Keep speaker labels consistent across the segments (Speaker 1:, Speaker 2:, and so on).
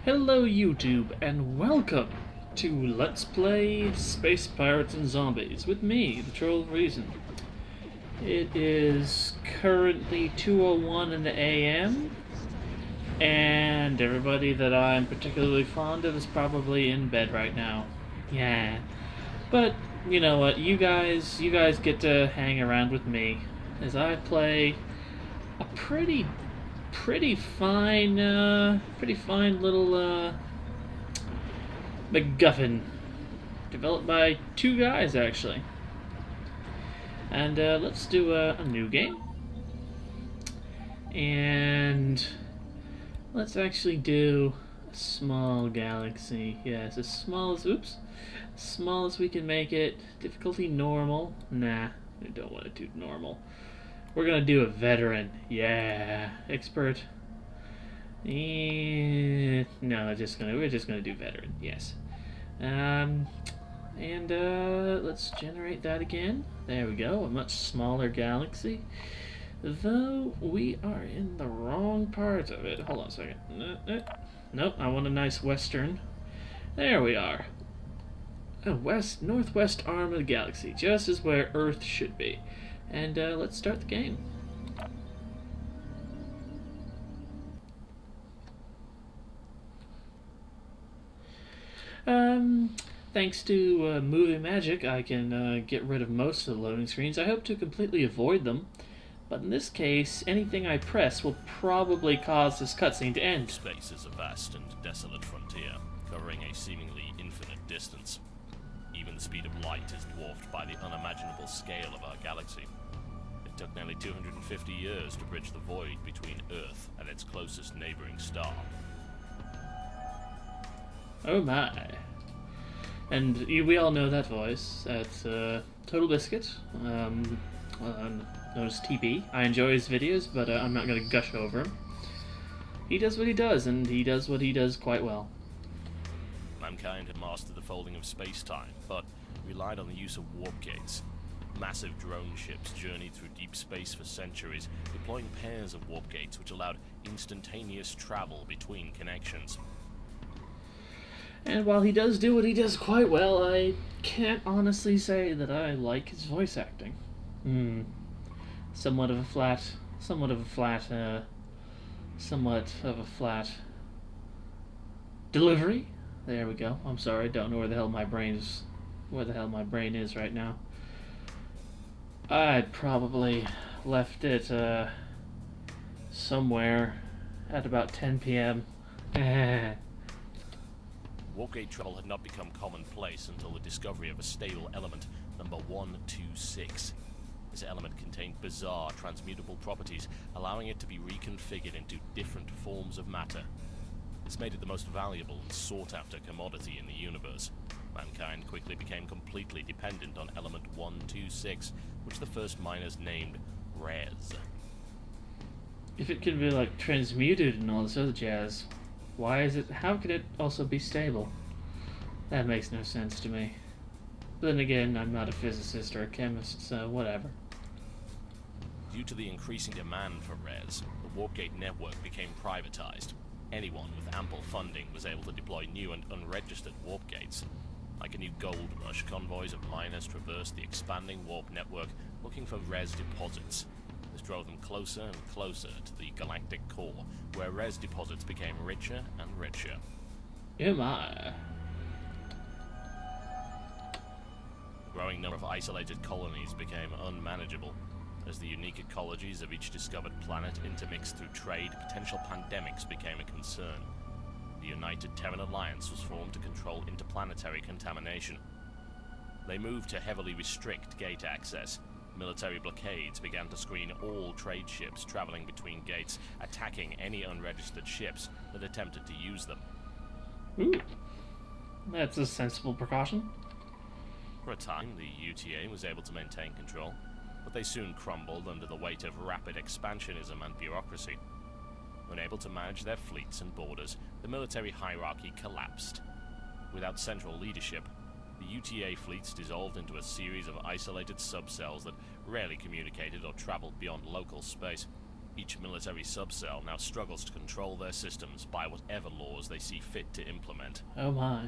Speaker 1: Hello YouTube, and welcome to Let's Play Space Pirates and Zombies with me, the Troll of Reason. It is currently 2:01 in the AM, and everybody that I'm particularly fond of is probably in bed right now. Yeah. But, you know what, you guys get to hang around with me as I play a pretty fine little MacGuffin, developed by two guys actually. And let's do a new game, and let's actually do a small galaxy. Yes, as small as we can make it. Difficulty normal. Nah, we don't want to do normal. We're gonna do a veteran. Yeah, expert. No, we're just gonna do veteran. Yes. Let's generate that again. There we go. A much smaller galaxy. Though we are in the wrong part of it. Hold on a second. Nope. I want a nice western. There we are. A northwest arm of the galaxy, just as where Earth should be. And let's start the game. Thanks to movie magic, I can get rid of most of the loading screens. I hope to completely avoid them, but in this case, anything I press will probably cause this cutscene to end.
Speaker 2: Space is a vast and desolate frontier, covering a seemingly infinite distance. Even the speed of light is dwarfed by the unimaginable scale of our galaxy. It took nearly 250 years to bridge the void between Earth and its closest neighboring star.
Speaker 1: Oh my. And we all know that voice. That's Total Biscuit, known as TB. I enjoy his videos, but I'm not going to gush over him. He does what he does, and he does what he does quite well.
Speaker 2: Mankind had mastered the folding of space-time, but relied on the use of warp gates. Massive drone ships journeyed through deep space for centuries, deploying pairs of warp gates which allowed instantaneous travel between connections.
Speaker 1: And while he does do what he does quite well, I can't honestly say that I like his voice acting. Somewhat of a flat delivery. There we go. I'm sorry, don't know where the hell my brain is right now. I'd probably left it somewhere at about 10 p.m.
Speaker 2: Warpgate travel had not become commonplace until the discovery of a stable element, number 126. This element contained bizarre transmutable properties, allowing it to be reconfigured into different forms of matter. This made it the most valuable and sought-after commodity in the universe. Mankind quickly became completely dependent on element 126, which the first miners named Res.
Speaker 1: If it can be like transmuted and all this other jazz, how could it also be stable? That makes no sense to me. But then again, I'm not a physicist or a chemist, so whatever.
Speaker 2: Due to the increasing demand for Res, the Warpgate network became privatized. Anyone with ample funding was able to deploy new and unregistered warp gates. Like a new gold rush, convoys of miners traversed the expanding warp network looking for Res deposits. This drove them closer and closer to the galactic core, where Res deposits became richer and richer.
Speaker 1: Oh my.
Speaker 2: The growing number of isolated colonies became unmanageable. As the unique ecologies of each discovered planet intermixed through trade, potential pandemics became a concern. The United Terran Alliance was formed to control interplanetary contamination. They moved to heavily restrict gate access. Military blockades began to screen all trade ships traveling between gates, attacking any unregistered ships that attempted to use them.
Speaker 1: Ooh. That's a sensible precaution.
Speaker 2: For a time, the UTA was able to maintain control, but they soon crumbled under the weight of rapid expansionism and bureaucracy. Unable to manage their fleets and borders, the military hierarchy collapsed. Without central leadership, the UTA fleets dissolved into a series of isolated subcells that rarely communicated or traveled beyond local space. Each military subcell now struggles to control their systems by whatever laws they see fit to implement.
Speaker 1: Oh my.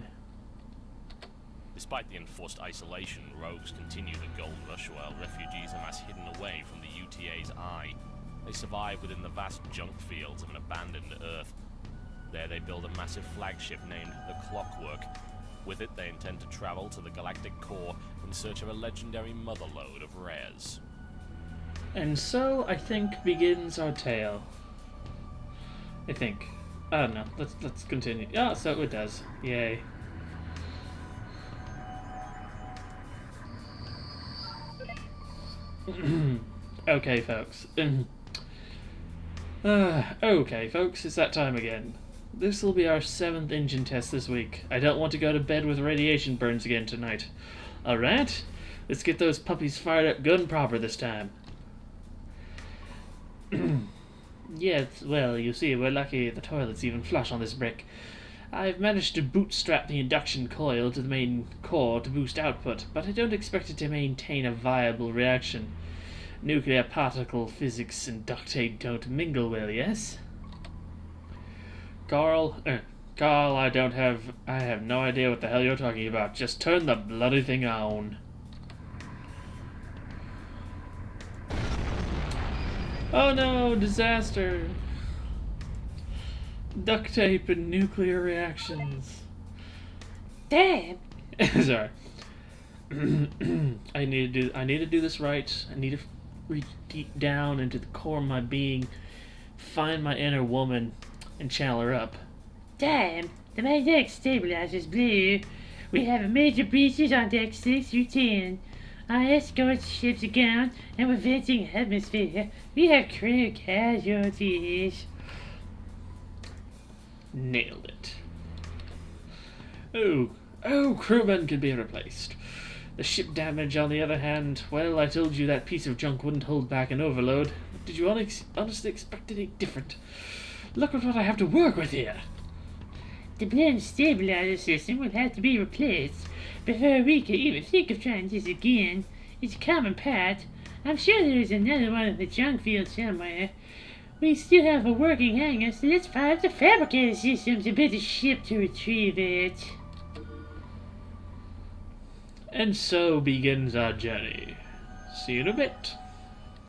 Speaker 2: Despite the enforced isolation, rogues continue the gold rush while refugees amass hidden away from the UTA's eye. They survive within the vast junk fields of an abandoned Earth. There they build a massive flagship named the Clockwork. With it, they intend to travel to the galactic core in search of a legendary motherlode of rares.
Speaker 1: And so, I think, begins our tale. I think. I don't know. Let's continue. Yeah, so it does. Yay. Okay, folks. Okay, folks, it's that time again. This will be our 7th engine test this week. I don't want to go to bed with radiation burns again tonight. Alright? Let's get those puppies fired up good and proper this time. Yes, well, you see, we're lucky the toilet's even flush on this brick. I've managed to bootstrap the induction coil to the main core to boost output, but I don't expect it to maintain a viable reaction. Nuclear particle physics and ductate don't mingle well, yes? Carl, I have no idea what the hell you're talking about. Just turn the bloody thing on. Oh no, disaster! Duct tape and nuclear reactions.
Speaker 3: Damn!
Speaker 1: Sorry. I need to do this right. I need to reach deep down into the core of my being, find my inner woman, and channel her up.
Speaker 3: Damn! The magnetic stabilizer's blue. We have major breaches on deck 6 through 10. Our escort ships are gone, and we're venting atmosphere. We have crew casualties.
Speaker 1: Nailed it. Crewmen can be replaced. The ship damage, on the other hand, well, I told you that piece of junk wouldn't hold back an overload. Did you honestly expect anything different? Look at what I have to work with here.
Speaker 3: The blend stabilizer system will have to be replaced before we can even think of trying this again. It's a common part. I'm sure there is another one in the junk field somewhere. We still have a working hangar, so let's fire up the fabricator systems and build a ship to retrieve it.
Speaker 1: And so begins our journey. See you in a bit.